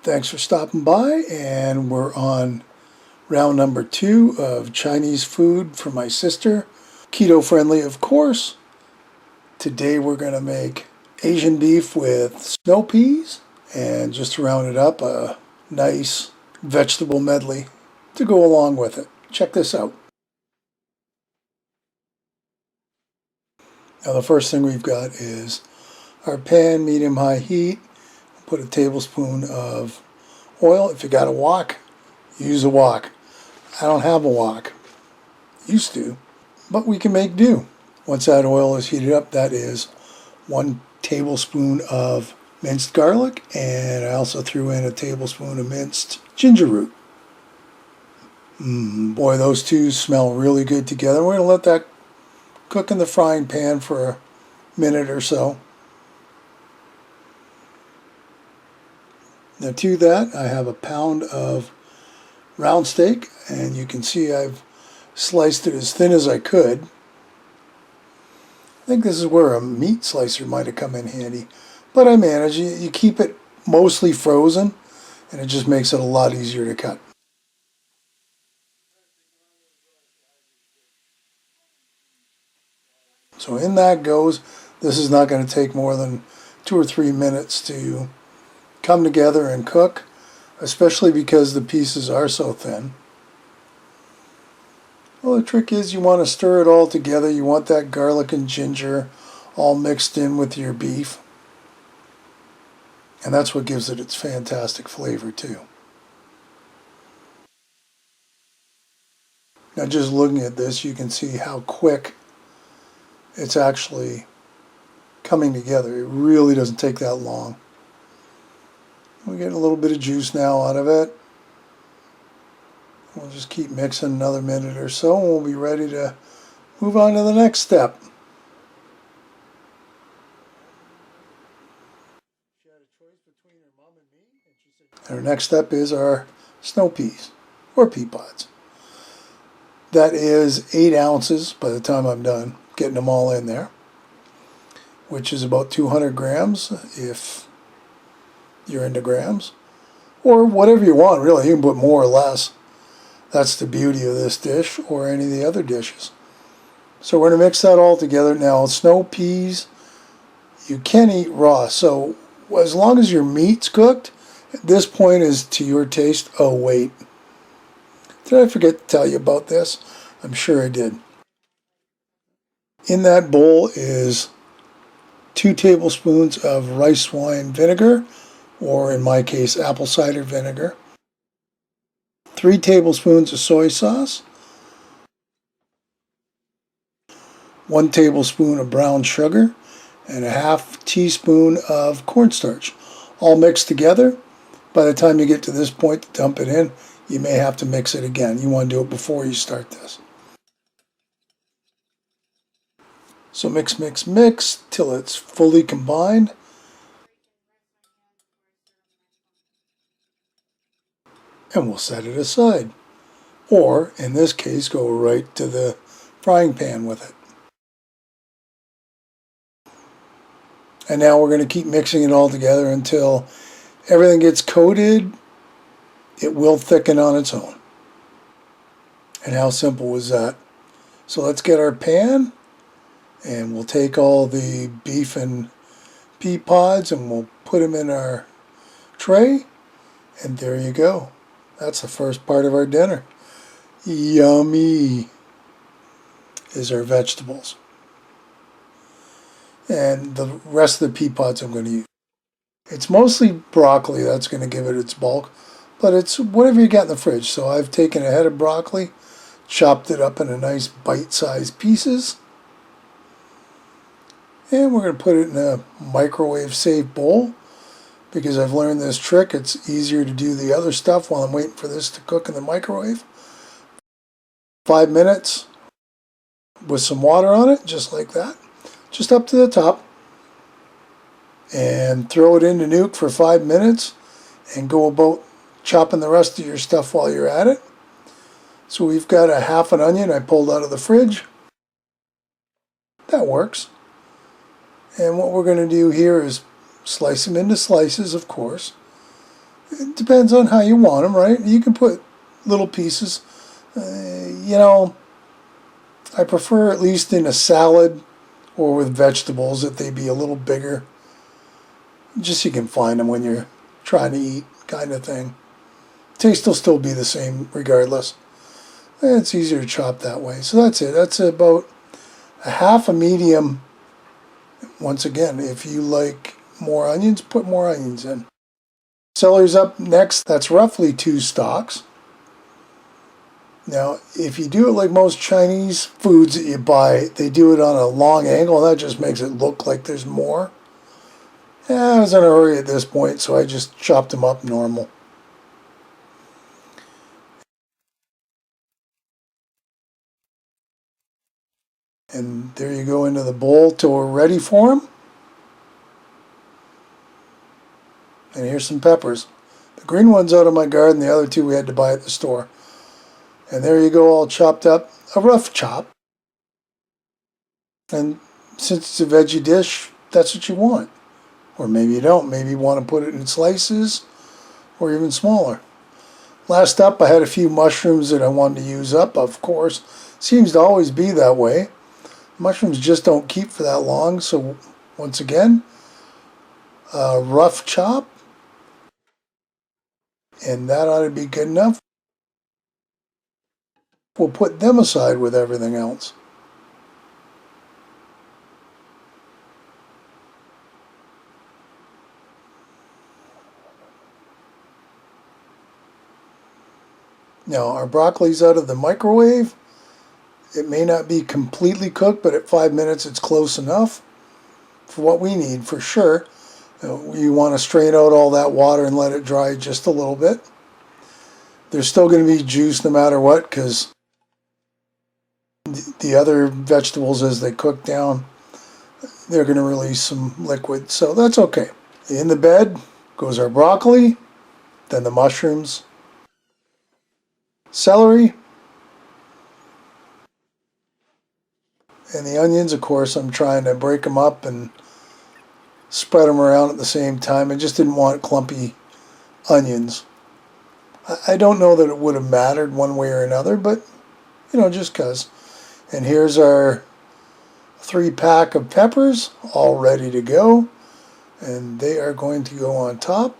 Thanks for stopping by, and we're on round number 2 of Chinese food for my sister. Keto friendly, of course. Today we're going to make Asian beef with snow peas, and just to round it up, a nice vegetable medley to go along with it. Check this out. Now the first thing we've got is our pan, medium-high heat. Put a tablespoon of oil. If you got a wok, use a wok. I don't have a wok. Used to, but we can make do. Once that oil is heated up, that is 1 tablespoon of minced garlic, and I also threw in a tablespoon of minced ginger root. Boy, those two smell really good together. We're going to let that cook in the frying pan for a minute or so. Now to that, I have a pound of round steak, and you can see I've sliced it as thin as I could. I think this is where a meat slicer might have come in handy, but I manage. You keep it mostly frozen, and it just makes it a lot easier to cut. So in that goes. This is not going to take more than 2 or 3 minutes to come together and cook, especially because the pieces are so thin. Well, the trick is you want to stir it all together. You want that garlic and ginger all mixed in with your beef. And that's what gives it its fantastic flavor too. Now just looking at this, you can see how quick it's actually coming together. It really doesn't take that long. We're getting a little bit of juice now out of it. We'll just keep mixing another minute or so, and we'll be ready to move on to the next step. Our next step is our snow peas, or pea pods. That is 8 ounces by the time I'm done getting them all in there, which is about 200 grams if you're into grams, or whatever you want really. You can put more or less. That's the beauty of this dish or any of the other dishes. So we're going to mix that all together. Now snow peas you can eat raw, so as long as your meat's cooked, at this point is to your taste. Oh wait, did I forget to tell you about this? I'm sure I did. In that bowl is 2 tablespoons of rice wine vinegar, or in my case apple cider vinegar, 3 tablespoons of soy sauce, 1 tablespoon of brown sugar, and a half teaspoon of cornstarch, all mixed together. By the time you get to this point to dump it in, you may have to mix it again. You want to do it before you start this. So mix, mix, mix till it's fully combined. And we'll set it aside. Or, in this case, go right to the frying pan with it. And now we're going to keep mixing it all together until everything gets coated. It will thicken on its own. And how simple was that? So let's get our pan, and we'll take all the beef and pea pods and we'll put them in our tray, and there you go. That's the first part of our dinner. Yummy is our vegetables. And the rest of the pea pods I'm going to use. It's mostly broccoli that's going to give it its bulk, but it's whatever you got in the fridge. So I've taken a head of broccoli, chopped it up into nice bite-sized pieces, and we're going to put it in a microwave-safe bowl, because I've learned this trick. It's easier to do the other stuff while I'm waiting for this to cook in the microwave. 5 minutes with some water on it, just like that, just up to the top, and throw it into nuke for 5 minutes and go about chopping the rest of your stuff while you're at it. So we've got a half an onion I pulled out of the fridge. That works. And what we're going to do here is slice them into slices, of course, It depends on how you want them, right? You can put little pieces. You know, I prefer, at least in a salad or with vegetables, that they be a little bigger. Just so you can find them when you're trying to eat, kind of thing. Taste will still be the same regardless. It's easier to chop that way. So that's it. That's about a half a medium. Once again, if you like more onions, put more onions in. Celery's up next. That's roughly 2 stalks. Now, if you do it like most Chinese foods that you buy, they do it on a long angle, and that just makes it look like there's more. I was in a hurry at this point, so I just chopped them up normal. And there you go into the bowl till we're ready for them. And here's some peppers. The green one's out of my garden, the other 2 we had to buy at the store. And there you go, all chopped up, a rough chop. And since it's a veggie dish, that's what you want. Or maybe you don't. Maybe you want to put it in slices or even smaller. Last up, I had a few mushrooms that I wanted to use up, of course. Seems to always be that way. Mushrooms just don't keep for that long, so once again, a rough chop. And that ought to be good enough. We'll put them aside with everything else. Now, our broccoli's out of the microwave. It may not be completely cooked, but at 5 minutes it's close enough for what we need, for sure. You want to strain out all that water and let it dry just a little bit. There's still going to be juice no matter what, because the other vegetables, as they cook down, they're going to release some liquid, so that's okay. In the bed goes our broccoli, then the mushrooms, celery, and the onions. Of course, I'm trying to break them up and spread them around at the same time. I just didn't want clumpy onions. I don't know that it would have mattered one way or another, but, you know, just because. And here's our 3-pack of peppers, all ready to go. And they are going to go on top.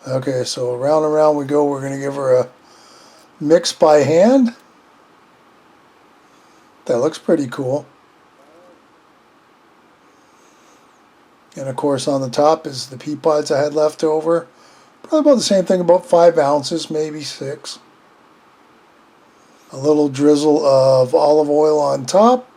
Okay, so around and around we go. We're going to give her a mix by hand. That looks pretty cool. And of course on the top is the pea pods I had left over. Probably about the same thing, about 5 ounces, maybe 6. A little drizzle of olive oil on top.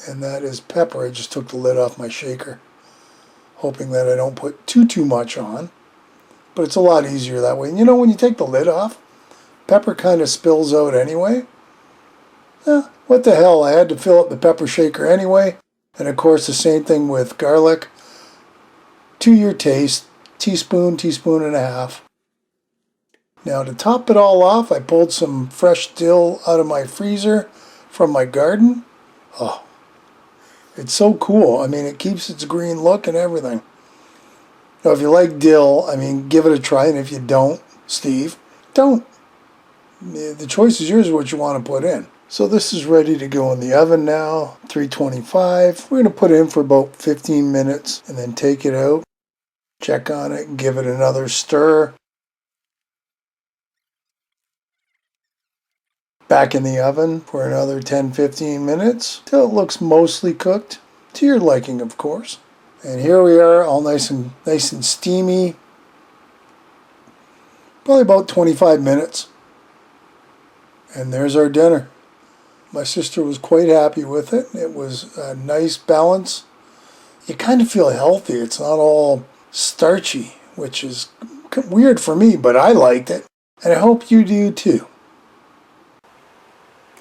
And that is pepper. I just took the lid off my shaker, hoping that I don't put too much on. But it's a lot easier that way. And you know, when you take the lid off, pepper kind of spills out anyway. What the hell, I had to fill up the pepper shaker anyway. And of course the same thing with garlic. To your taste, teaspoon, teaspoon and a half. Now to top it all off, I pulled some fresh dill out of my freezer from my garden. Oh, it's so cool. I mean, it keeps its green look and everything. Now, if you like dill, I mean, give it a try. And if you don't, Steve, don't. The choice is yours what you want to put in. So this is ready to go in the oven now, 325. We're going to put it in for about 15 minutes and then take it out, check on it, and give it another stir. Back in the oven for another 10-15 minutes till it looks mostly cooked, to your liking, of course. And here we are, all nice and steamy. Probably about 25 minutes. And there's our dinner. My sister was quite happy with it. It was a nice balance. You kind of feel healthy. It's not all starchy, which is weird for me, but I liked it. And I hope you do too.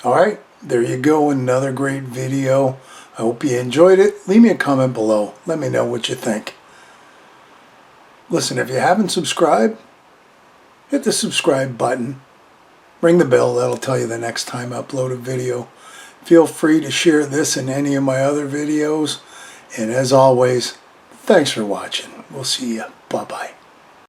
Alright, there you go. Another great video. I hope you enjoyed it. Leave me a comment below. Let me know what you think. Listen, if you haven't subscribed, hit the subscribe button. Ring the bell. That'll tell you the next time I upload a video. Feel free to share this in any of my other videos. And as always, thanks for watching. We'll see you. Bye-bye.